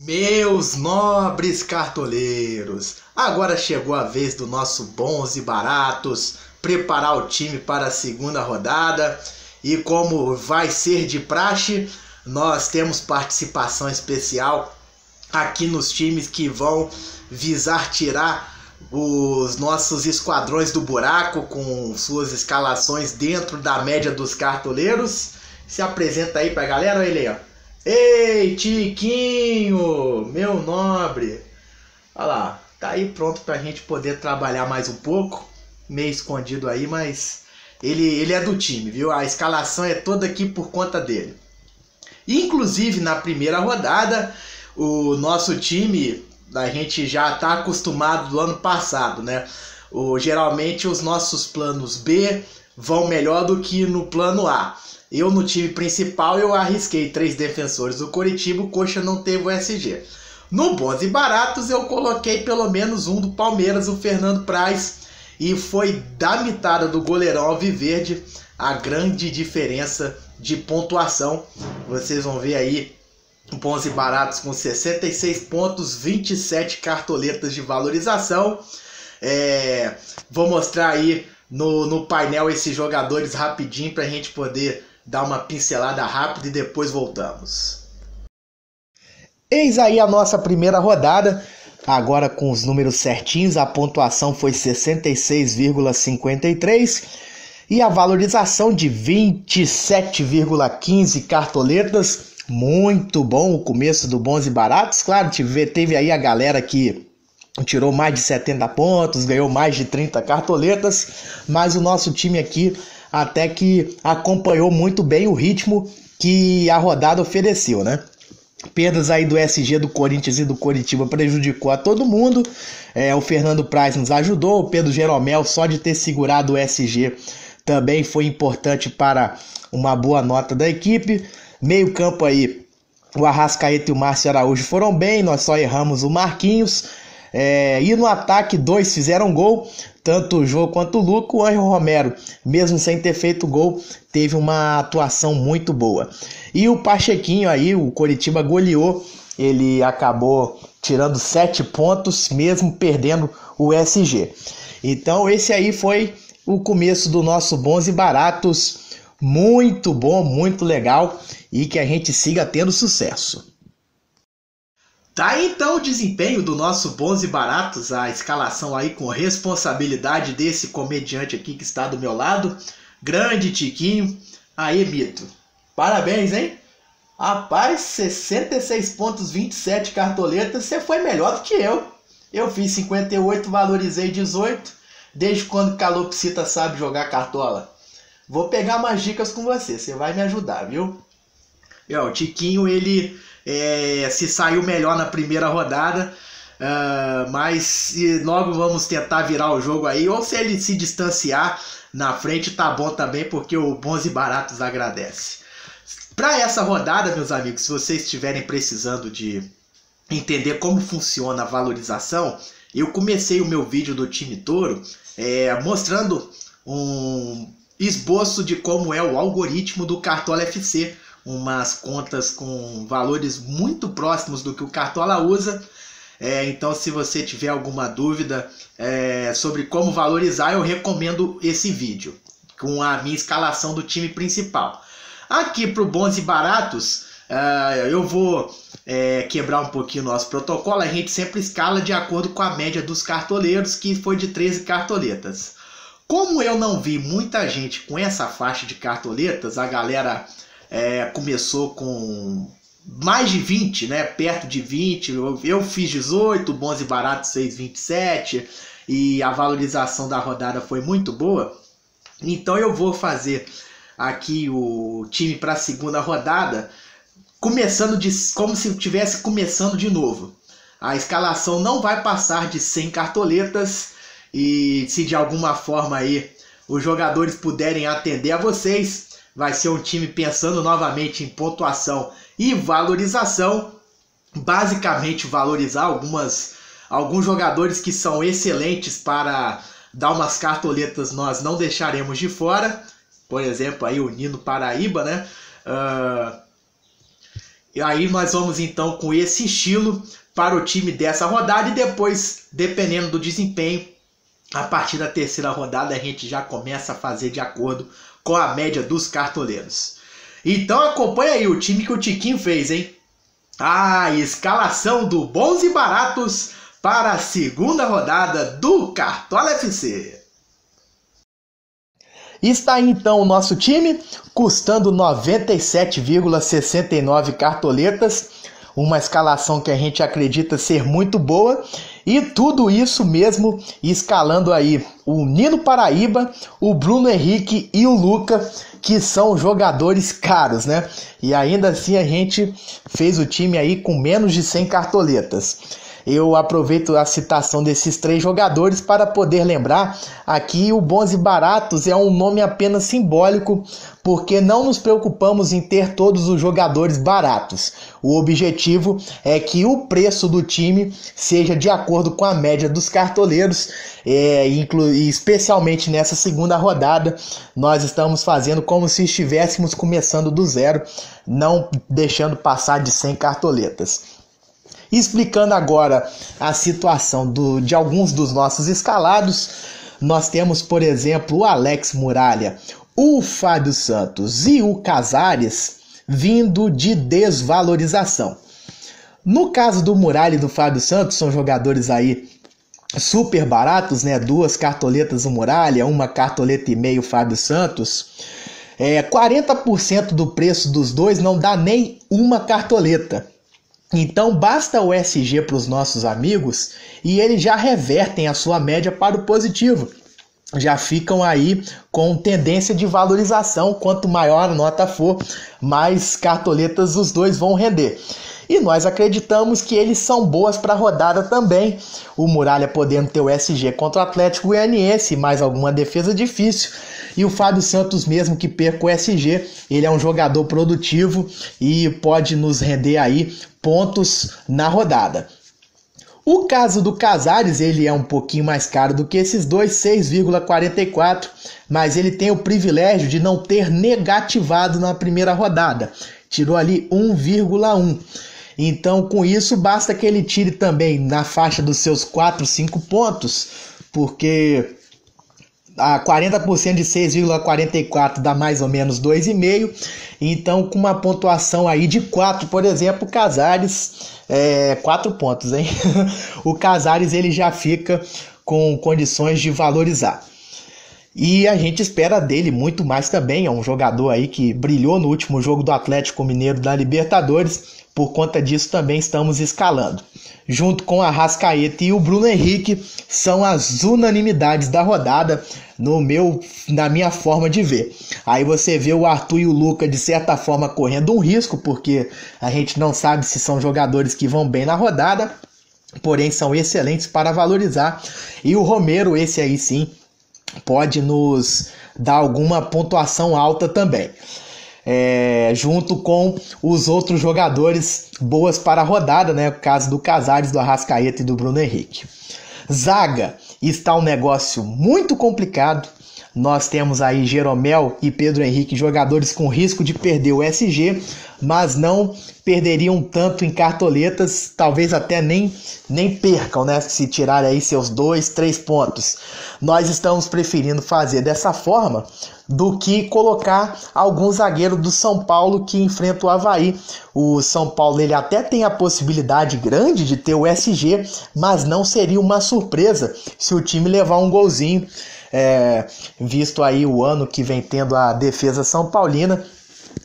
Meus nobres cartoleiros, agora chegou a vez do nosso Bons e Baratos preparar o time para a segunda rodada e, como vai ser de praxe, nós temos participação especial aqui nos times que vão visar tirar os nossos esquadrões do buraco com suas escalações dentro da média dos cartoleiros. Se apresenta aí pra galera, olha ele, ó. Ei, Tiquinho, meu nobre. Olha lá, tá aí pronto pra gente poder trabalhar mais um pouco. Meio escondido aí, mas ele é do time, viu? A escalação é toda aqui por conta dele. Inclusive, na primeira rodada, o nosso time, a gente já tá acostumado do ano passado, né? Geralmente os nossos planos B vão melhor do que no plano A. Eu no time principal eu arrisquei 3 defensores do Coritiba, o Coxa não teve o SG. No Bons e Baratos eu coloquei pelo menos um do Palmeiras, o Fernando Praz, e foi da mitada do goleirão Alviverde a grande diferença de pontuação. Vocês vão ver aí Bons e Baratos com 66 pontos, 27 cartoletas de valorização. Vou mostrar aí no painel esses jogadores rapidinho para a gente poder dar uma pincelada rápida e depois voltamos. Eis aí a nossa primeira rodada, agora com os números certinhos. A pontuação foi 66,53 e a valorização de 27,15 cartoletas. Muito bom o começo do Bons e Baratos. Claro, teve aí a galera que tirou mais de 70 pontos, ganhou mais de 30 cartoletas, mas o nosso time aqui até que acompanhou muito bem o ritmo que a rodada ofereceu, né? Perdas aí do SG, do Corinthians e do Coritiba prejudicou a todo mundo. O Fernando Praz nos ajudou, o Pedro Jeromel, só de ter segurado o SG, também foi importante para uma boa nota da equipe. Meio campo aí, o Arrascaeta e o Márcio Araújo foram bem, nós só erramos o Marquinhos. E no ataque, 2 fizeram gol, tanto o Jô quanto o Luco. O Ângelo Romero, mesmo sem ter feito gol, teve uma atuação muito boa. E o Pachequinho aí, o Coritiba goleou, ele acabou tirando 7 pontos, mesmo perdendo o SG. Então esse aí foi o começo do nosso Bons e Baratos, muito bom, muito legal, e que a gente siga tendo sucesso. Tá aí então o desempenho do nosso Bons e Baratos, a escalação aí com responsabilidade desse comediante aqui que está do meu lado. Grande Tiquinho. Aí, Mito. Parabéns, hein? Rapaz, 66 pontos, 27 cartoletas, você foi melhor do que eu. Eu fiz 58, valorizei 18. Desde quando Calopsita sabe jogar cartola? Vou pegar umas dicas com você, você vai me ajudar, viu? O Tiquinho, ele se saiu melhor na primeira rodada, mas logo vamos tentar virar o jogo aí, ou se ele se distanciar na frente tá bom também, porque o Bons e Baratos agradece. Para essa rodada, meus amigos, se vocês estiverem precisando de entender como funciona a valorização, eu comecei o meu vídeo do time Toro mostrando um esboço de como é o algoritmo do Cartola FC, umas contas com valores muito próximos do que o Cartola usa. Então, se você tiver alguma dúvida sobre como valorizar, eu recomendo esse vídeo com a minha escalação do time principal. Aqui para o Bons e Baratos, eu vou quebrar um pouquinho o nosso protocolo. A gente sempre escala de acordo com a média dos cartoleiros, que foi de 13 cartoletas. Como eu não vi muita gente com essa faixa de cartoletas, a galera começou com mais de 20, né? Perto de 20. Eu fiz 18, Bons e Baratos fez 27 e a valorização da rodada foi muito boa. Então eu vou fazer aqui o time para a segunda rodada, começando como se estivesse começando de novo. A escalação não vai passar de 100 cartoletas e se de alguma forma aí os jogadores puderem atender a vocês, vai ser um time pensando novamente em pontuação e valorização. Basicamente valorizar alguns jogadores que são excelentes para dar umas cartoletas, nós não deixaremos de fora. Por exemplo, aí o Nino Paraíba, né? E aí nós vamos então com esse estilo para o time dessa rodada e depois, dependendo do desempenho, a partir da terceira rodada a gente já começa a fazer de acordo com a média dos cartoleiros. Então acompanha aí o time que o Tiquinho fez, hein? A escalação do Bons e Baratos para a segunda rodada do Cartola FC. Está aí então o nosso time, custando 97,69 cartoletas, uma escalação que a gente acredita ser muito boa, e tudo isso mesmo escalando aí o Nino Paraíba, o Bruno Henrique e o Luca, que são jogadores caros, né? E ainda assim a gente fez o time aí com menos de 100 cartoletas. Eu aproveito a citação desses três jogadores para poder lembrar aqui o Bons e Baratos é um nome apenas simbólico, porque não nos preocupamos em ter todos os jogadores baratos. O objetivo é que o preço do time seja de acordo com a média dos cartoleiros, e especialmente nessa segunda rodada, nós estamos fazendo como se estivéssemos começando do zero, não deixando passar de 100 cartoletas. Explicando agora a situação de alguns dos nossos escalados, nós temos, por exemplo, o Alex Muralha, o Fábio Santos e o Casares vindo de desvalorização. No caso do Muralha e do Fábio Santos, são jogadores aí super baratos, né? 2 cartoletas o Muralha, 1 cartoleta e meio o Fábio Santos. 40% do preço dos dois não dá nem uma cartoleta. Então basta o SG para os nossos amigos e eles já revertem a sua média para o positivo. Já ficam aí com tendência de valorização. Quanto maior a nota for, mais cartoletas os dois vão render. E nós acreditamos que eles são boas para a rodada também. O Muralha podendo ter o SG contra o Atlético Goianiense, mais alguma defesa difícil. E o Fábio Santos mesmo que perca o SG, ele é um jogador produtivo e pode nos render aí pontos na rodada. O caso do Casares, ele é um pouquinho mais caro do que esses dois, 6,44, mas ele tem o privilégio de não ter negativado na primeira rodada. Tirou ali 1,1. Então, com isso, basta que ele tire também na faixa dos seus 4, 5 pontos, porque a 40% de 6,44 dá mais ou menos 2,5. Então, com uma pontuação aí de 4, por exemplo, o Casares, 4 pontos, hein? O Casares ele já fica com condições de valorizar. E a gente espera dele muito mais também. É um jogador aí que brilhou no último jogo do Atlético Mineiro da Libertadores. Por conta disso também estamos escalando. Junto com a Arrascaeta e o Bruno Henrique, são as unanimidades da rodada na minha forma de ver. Aí você vê o Arthur e o Luca de certa forma correndo um risco, porque a gente não sabe se são jogadores que vão bem na rodada, porém são excelentes para valorizar. E o Romero, esse aí sim, pode nos dar alguma pontuação alta também. Junto com os outros jogadores boas para a rodada, né? O caso do Casares, do Arrascaeta e do Bruno Henrique. Zaga, está um negócio muito complicado. Nós temos aí Jeromel e Pedro Henrique, jogadores com risco de perder o SG, mas não perderiam tanto em cartoletas, talvez até nem percam, né? Se tirarem aí seus 2, 3 pontos. Nós estamos preferindo fazer dessa forma do que colocar algum zagueiro do São Paulo que enfrenta o Avaí. O São Paulo ele até tem a possibilidade grande de ter o SG, mas não seria uma surpresa se o time levar um golzinho, visto aí o ano que vem tendo a defesa São Paulina.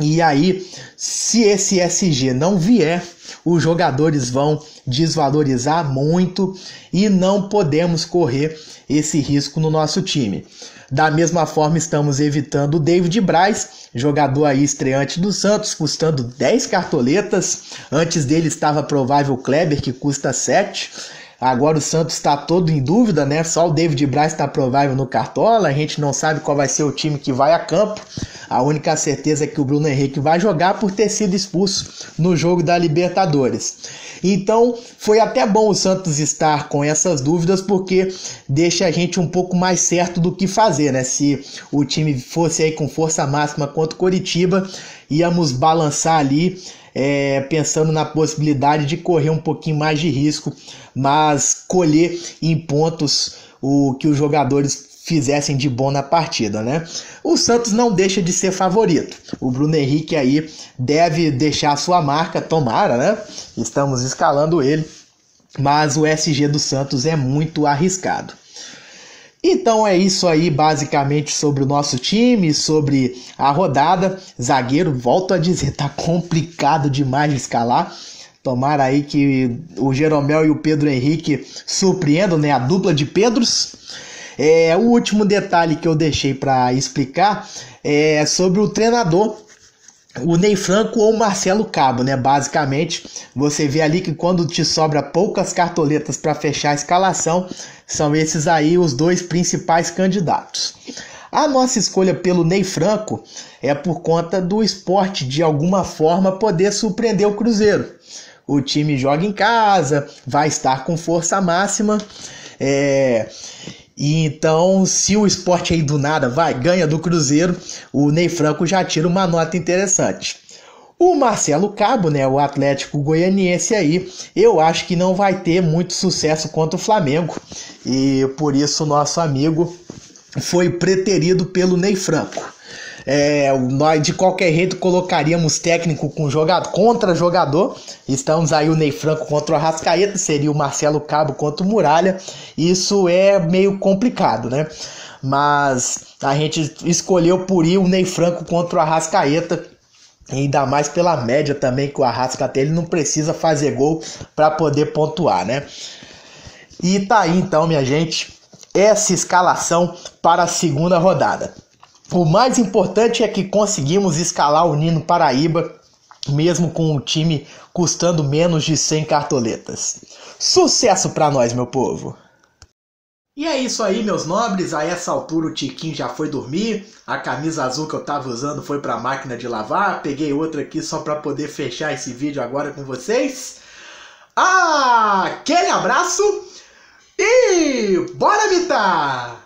E aí, se esse SG não vier, os jogadores vão desvalorizar muito e não podemos correr esse risco no nosso time. Da mesma forma, estamos evitando o David Braz, jogador aí estreante do Santos, custando 10 cartoletas. Antes dele estava provável o Kleber, que custa 7. Agora o Santos está todo em dúvida, né? Só o David Braz está provável no Cartola. A gente não sabe qual vai ser o time que vai a campo. A única certeza é que o Bruno Henrique vai jogar por ter sido expulso no jogo da Libertadores. Então foi até bom o Santos estar com essas dúvidas, porque deixa a gente um pouco mais certo do que fazer, né? Se o time fosse aí com força máxima contra o Coritiba, íamos balançar ali pensando na possibilidade de correr um pouquinho mais de risco, mas colher em pontos o que os jogadores fizessem de bom na partida, né? O Santos não deixa de ser favorito. O Bruno Henrique aí deve deixar a sua marca, tomara, né? Estamos escalando ele, mas o SG do Santos é muito arriscado. Então é isso aí basicamente sobre o nosso time, sobre a rodada. Zagueiro, volto a dizer, tá complicado demais de escalar. Tomara aí que o Jeromel e o Pedro Henrique surpreendam, né? A dupla de Pedros. O último detalhe que eu deixei para explicar é sobre o treinador, o Ney Franco ou o Marcelo Cabo, né? Basicamente, você vê ali que quando te sobra poucas cartoletas para fechar a escalação, são esses aí os dois principais candidatos. A nossa escolha pelo Ney Franco é por conta do Sport, de alguma forma, poder surpreender o Cruzeiro. O time joga em casa, vai estar com força máxima, e então, se o Sport aí do nada ganha do Cruzeiro, o Ney Franco já tira uma nota interessante. O Marcelo Cabo, né, o Atlético Goianiense aí, eu acho que não vai ter muito sucesso contra o Flamengo. E por isso o nosso amigo foi preterido pelo Ney Franco. Nós de qualquer jeito colocaríamos técnico contra jogador. Estamos aí o Ney Franco contra o Arrascaeta, seria o Marcelo Cabo contra o Muralha. Isso é meio complicado, né? Mas a gente escolheu por ir o Ney Franco contra o Arrascaeta, ainda mais pela média também, que o Arrascaeta ele não precisa fazer gol para poder pontuar, né? E tá aí então, minha gente, essa escalação para a segunda rodada. O mais importante é que conseguimos escalar o Nino Paraíba, mesmo com o time custando menos de 100 cartoletas. Sucesso pra nós, meu povo! E é isso aí, meus nobres. A essa altura o Tiquinho já foi dormir. A camisa azul que eu tava usando foi pra máquina de lavar. Peguei outra aqui só pra poder fechar esse vídeo agora com vocês. Aquele abraço e bora mitar!